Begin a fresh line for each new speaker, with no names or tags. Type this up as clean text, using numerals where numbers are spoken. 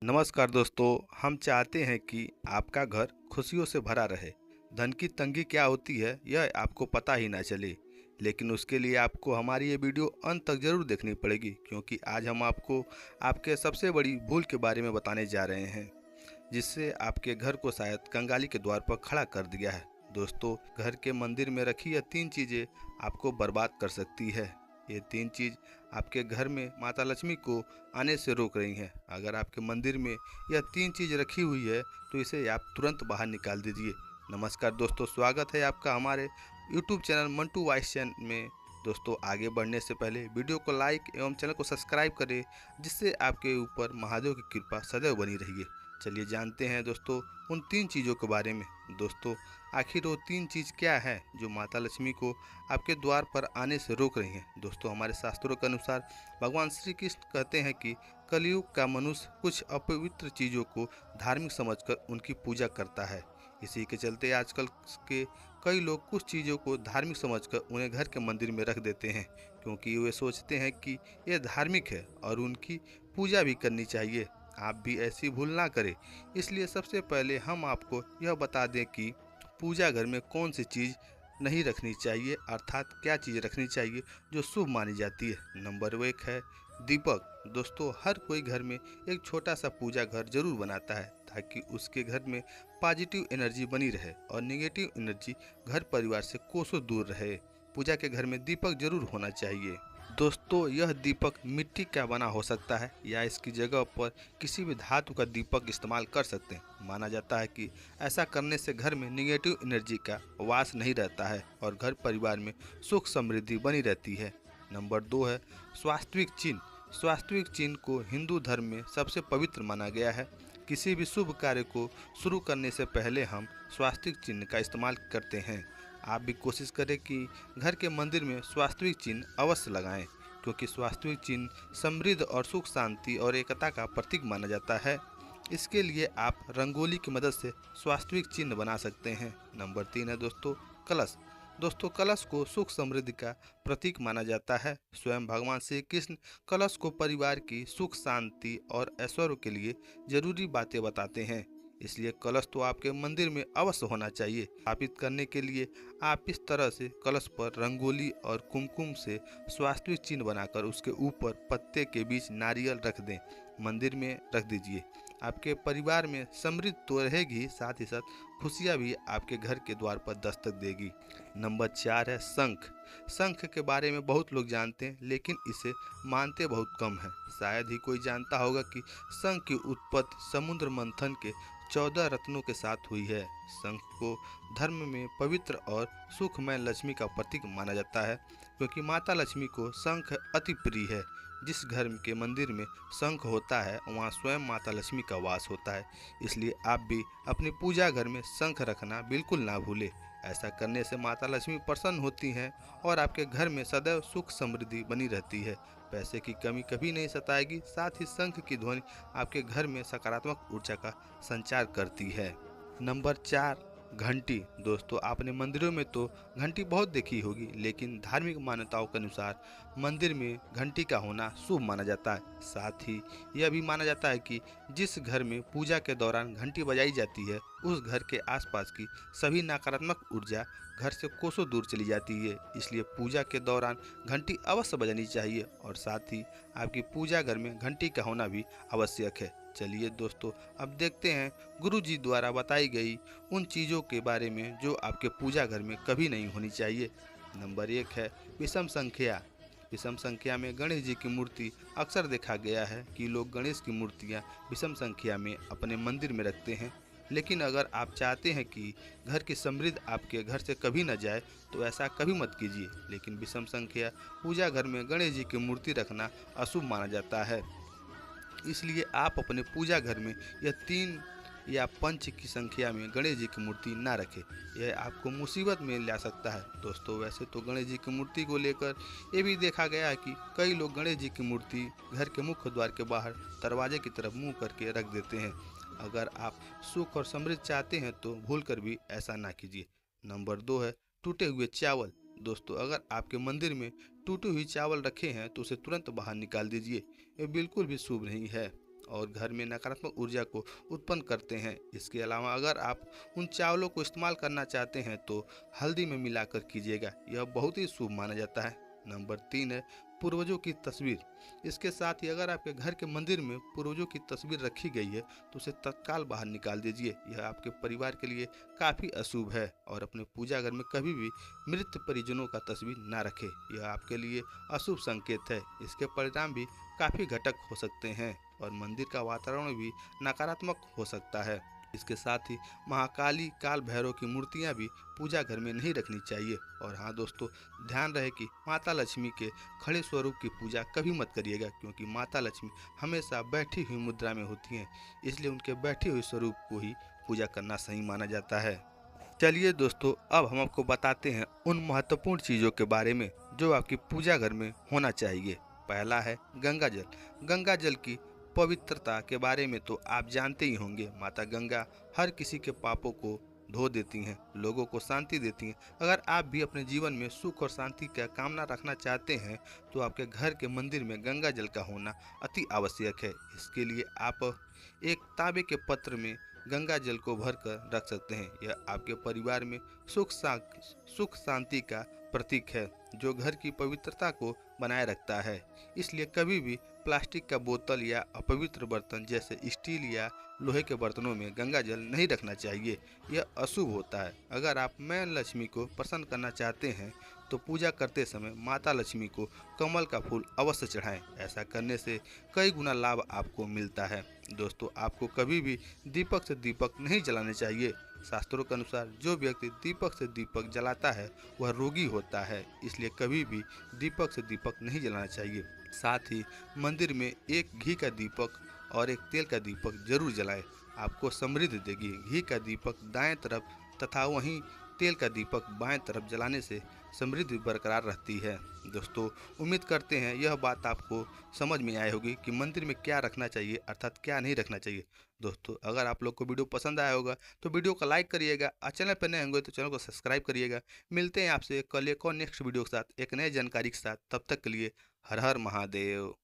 नमस्कार दोस्तों, हम चाहते हैं कि आपका घर खुशियों से भरा रहे। धन की तंगी क्या होती है यह आपको पता ही ना चले। लेकिन उसके लिए आपको हमारी ये वीडियो अंत तक जरूर देखनी पड़ेगी, क्योंकि आज हम आपको आपके सबसे बड़ी भूल के बारे में बताने जा रहे हैं, जिससे आपके घर को शायद कंगाली के द्वार पर खड़ा कर दिया है। दोस्तों, घर के मंदिर में रखी यह 3 चीज़ें आपको बर्बाद कर सकती है। ये 3 चीज़ आपके घर में माता लक्ष्मी को आने से रोक रही हैं। अगर आपके मंदिर में यह 3 चीज़ रखी हुई है तो इसे आप तुरंत बाहर निकाल दीजिए। नमस्कार दोस्तों, स्वागत है आपका हमारे YouTube channel Mantu voice channel में। दोस्तों, आगे बढ़ने से पहले वीडियो को लाइक एवं चैनल को सब्सक्राइब करें, जिससे आपके ऊपर महादेव की कृपा सदैव बनी रही है। चलिए जानते हैं दोस्तों उन 3 चीज़ों के बारे में। दोस्तों, आखिर वो 3 चीज़ क्या है जो माता लक्ष्मी को आपके द्वार पर आने से रोक रही हैं। दोस्तों, हमारे शास्त्रों के अनुसार भगवान श्री कृष्ण कहते हैं कि कलयुग का मनुष्य कुछ अपवित्र चीज़ों को धार्मिक समझकर उनकी पूजा करता है। इसी के चलते आजकल के कई लोग कुछ चीज़ों को धार्मिक समझकर उन्हें घर के मंदिर में रख देते हैं, क्योंकि वे सोचते हैं कि यह धार्मिक है और उनकी पूजा भी करनी चाहिए। आप भी ऐसी भूल ना करें। इसलिए सबसे पहले हम आपको यह बता दें कि पूजा घर में कौन सी चीज़ नहीं रखनी चाहिए, अर्थात क्या चीज़ रखनी चाहिए जो शुभ मानी जाती है। नंबर 1 है दीपक। दोस्तों, हर कोई घर में एक छोटा सा पूजा घर जरूर बनाता है, ताकि उसके घर में पॉजिटिव एनर्जी बनी रहे और नेगेटिव एनर्जी घर परिवार से कोसों दूर रहे। पूजा के घर में दीपक जरूर होना चाहिए। दोस्तों, यह दीपक मिट्टी का बना हो सकता है या इसकी जगह पर किसी भी धातु का दीपक इस्तेमाल कर सकते हैं। माना जाता है कि ऐसा करने से घर में निगेटिव एनर्जी का वास नहीं रहता है और घर परिवार में सुख समृद्धि बनी रहती है। नंबर 2 है स्वास्तिक चिन्ह। स्वास्तिक चिन्ह को हिंदू धर्म में सबसे पवित्र माना गया है। किसी भी शुभ कार्य को शुरू करने से पहले हम स्वास्तिक चिन्ह का इस्तेमाल करते हैं। आप भी कोशिश करें कि घर के मंदिर में स्वास्तिक चिन्ह अवश्य लगाएं, क्योंकि स्वास्तिक चिन्ह समृद्ध और सुख शांति और एकता का प्रतीक माना जाता है। इसके लिए आप रंगोली की मदद से स्वास्तिक चिन्ह बना सकते हैं। नंबर 3 है दोस्तों कलश। दोस्तों, कलश को सुख समृद्धि का प्रतीक माना जाता है। स्वयं भगवान श्री कृष्ण कलश को परिवार की सुख शांति और ऐश्वर्य के लिए जरूरी बातें बताते हैं। इसलिए कलश तो आपके मंदिर में अवश्य होना चाहिए। स्थापित करने के लिए आप इस तरह से कलश पर रंगोली और कुमकुम से स्वास्तिक चिन्ह बनाकर उसके ऊपर पत्ते के बीच नारियल रख दें, मंदिर में रख दीजिए। आपके परिवार में समृद्धि तो रहेगी, साथ ही साथ खुशियाँ भी आपके घर के द्वार पर दस्तक देगी। नंबर 4 है शंख। शंख के बारे में बहुत लोग जानते हैं, लेकिन इसे मानते बहुत कम हैं। शायद ही कोई जानता होगा कि शंख की उत्पत्ति समुद्र मंथन के 14 रत्नों के साथ हुई है। शंख को धर्म में पवित्र और सुखमय लक्ष्मी का प्रतीक माना जाता है, क्योंकि माता लक्ष्मी को शंख अति प्रिय है। जिस घर के मंदिर में शंख होता है वहाँ स्वयं माता लक्ष्मी का वास होता है। इसलिए आप भी अपनी पूजा घर में शंख रखना बिल्कुल ना भूलें। ऐसा करने से माता लक्ष्मी प्रसन्न होती हैं और आपके घर में सदैव सुख समृद्धि बनी रहती है। पैसे की कमी कभी नहीं सताएगी। साथ ही शंख की ध्वनि आपके घर में सकारात्मक ऊर्जा का संचार करती है। नंबर 4 घंटी। दोस्तों, आपने मंदिरों में तो घंटी बहुत देखी होगी, लेकिन धार्मिक मान्यताओं के अनुसार मंदिर में घंटी का होना शुभ माना जाता है। साथ ही यह भी माना जाता है कि जिस घर में पूजा के दौरान घंटी बजाई जाती है उस घर के आसपास की सभी नकारात्मक ऊर्जा घर से कोसों दूर चली जाती है। इसलिए पूजा के दौरान घंटी अवश्य बजानी चाहिए और साथ ही आपकी पूजा घर में घंटी का होना भी आवश्यक है। चलिए दोस्तों, अब देखते हैं गुरु जी द्वारा बताई गई उन चीज़ों के बारे में जो आपके पूजा घर में कभी नहीं होनी चाहिए। नंबर 1 है विषम संख्या। विषम संख्या में गणेश जी की मूर्ति अक्सर देखा गया है कि लोग गणेश की मूर्तियां विषम संख्या में अपने मंदिर में रखते हैं। लेकिन अगर आप चाहते हैं कि घर की समृद्धि आपके घर से कभी न जाए तो ऐसा कभी मत कीजिए। लेकिन विषम संख्या पूजा घर में गणेश जी की मूर्ति रखना अशुभ माना जाता है। इसलिए आप अपने पूजा घर में यह 3 या 5 की संख्या में गणेश जी की मूर्ति ना रखें। यह आपको मुसीबत में ला सकता है। दोस्तों, वैसे तो गणेश जी की मूर्ति को लेकर ये भी देखा गया है कि कई लोग गणेश जी की मूर्ति घर के मुख्य द्वार के बाहर दरवाजे की तरफ मुंह करके रख देते हैं। अगर आप सुख और समृद्धि चाहते हैं तो भूल कर भी ऐसा ना कीजिए। नंबर 2 है टूटे हुए चावल। दोस्तों, अगर आपके मंदिर में टूटी हुई चावल रखे हैं तो उसे तुरंत बाहर निकाल दीजिए। ये बिल्कुल भी शुभ नहीं है। और घर में नकारात्मक ऊर्जा को उत्पन्न करते हैं। इसके अलावा अगर आप उन चावलों को इस्तेमाल करना चाहते हैं तो हल्दी में मिलाकर कीजिएगा, यह बहुत ही शुभ माना जाता है। नंबर 3 है पूर्वजों की तस्वीर। इसके साथ ही अगर आपके घर के मंदिर में पूर्वजों की तस्वीर रखी गई है तो उसे तत्काल बाहर निकाल दीजिए, यह आपके परिवार के लिए काफ़ी अशुभ है। और अपने पूजा घर में कभी भी मृत परिजनों का तस्वीर ना रखें, यह आपके लिए अशुभ संकेत है। इसके परिणाम भी काफ़ी घटक हो सकते हैं और मंदिर का वातावरण भी नकारात्मक हो सकता है। इसके साथ ही महाकाली, काल भैरव की मूर्तियां भी पूजा घर में नहीं रखनी चाहिए। और हाँ दोस्तों, ध्यान रहे कि माता लक्ष्मी के खड़े स्वरूप की पूजा कभी मत करिएगा, क्योंकि माता लक्ष्मी हमेशा बैठी हुई मुद्रा में होती हैं, इसलिए उनके बैठे हुए स्वरूप को ही पूजा करना सही माना जाता है। चलिए दोस्तों, अब हम आपको बताते हैं उन महत्वपूर्ण चीज़ों के बारे में जो आपकी पूजा घर में होना चाहिए। पहला है गंगा जल। गंगा जल की पवित्रता के बारे में तो आप जानते ही होंगे। माता गंगा हर किसी के पापों को धो देती हैं, लोगों को शांति देती हैं। अगर आप भी अपने जीवन में सुख और शांति का कामना रखना चाहते हैं तो आपके घर के मंदिर में गंगा जल का होना अति आवश्यक है। इसके लिए आप एक तांबे के पत्र में गंगा जल को भरकर रख सकते हैं। यह आपके परिवार में सुख शांति का प्रतीक है जो घर की पवित्रता को बनाए रखता है। इसलिए कभी भी प्लास्टिक का बोतल या अपवित्र बर्तन जैसे स्टील या लोहे के बर्तनों में गंगा जल नहीं रखना चाहिए, यह अशुभ होता है। अगर आप मां लक्ष्मी को प्रसन्न करना चाहते हैं तो पूजा करते समय माता लक्ष्मी को कमल का फूल अवश्य चढ़ाएं। ऐसा करने से कई गुना लाभ आपको मिलता है। दोस्तों, आपको कभी भी दीपक से दीपक नहीं जलाने चाहिए। शास्त्रों के अनुसार जो व्यक्ति दीपक से दीपक जलाता है वह रोगी होता है, इसलिए कभी भी दीपक से दीपक नहीं जलाना चाहिए। साथ ही मंदिर में एक घी का दीपक और एक तेल का दीपक जरूर जलाएं, आपको समृद्धि देगी। घी का दीपक दाएं तरफ तथा वहीं तेल का दीपक बाएं तरफ जलाने से समृद्धि बरकरार रहती है। दोस्तों, उम्मीद करते हैं यह बात आपको समझ में आई होगी कि मंदिर में क्या रखना चाहिए अर्थात क्या नहीं रखना चाहिए। दोस्तों, अगर आप लोग को वीडियो पसंद आया होगा तो वीडियो को लाइक करिएगा और चैनल पर नए होंगे तो चैनल को सब्सक्राइब करिएगा। मिलते हैं आपसे कल एक और नेक्स्ट वीडियो के साथ, एक नए जानकारी के साथ। तब तक के लिए हर हर महादेव।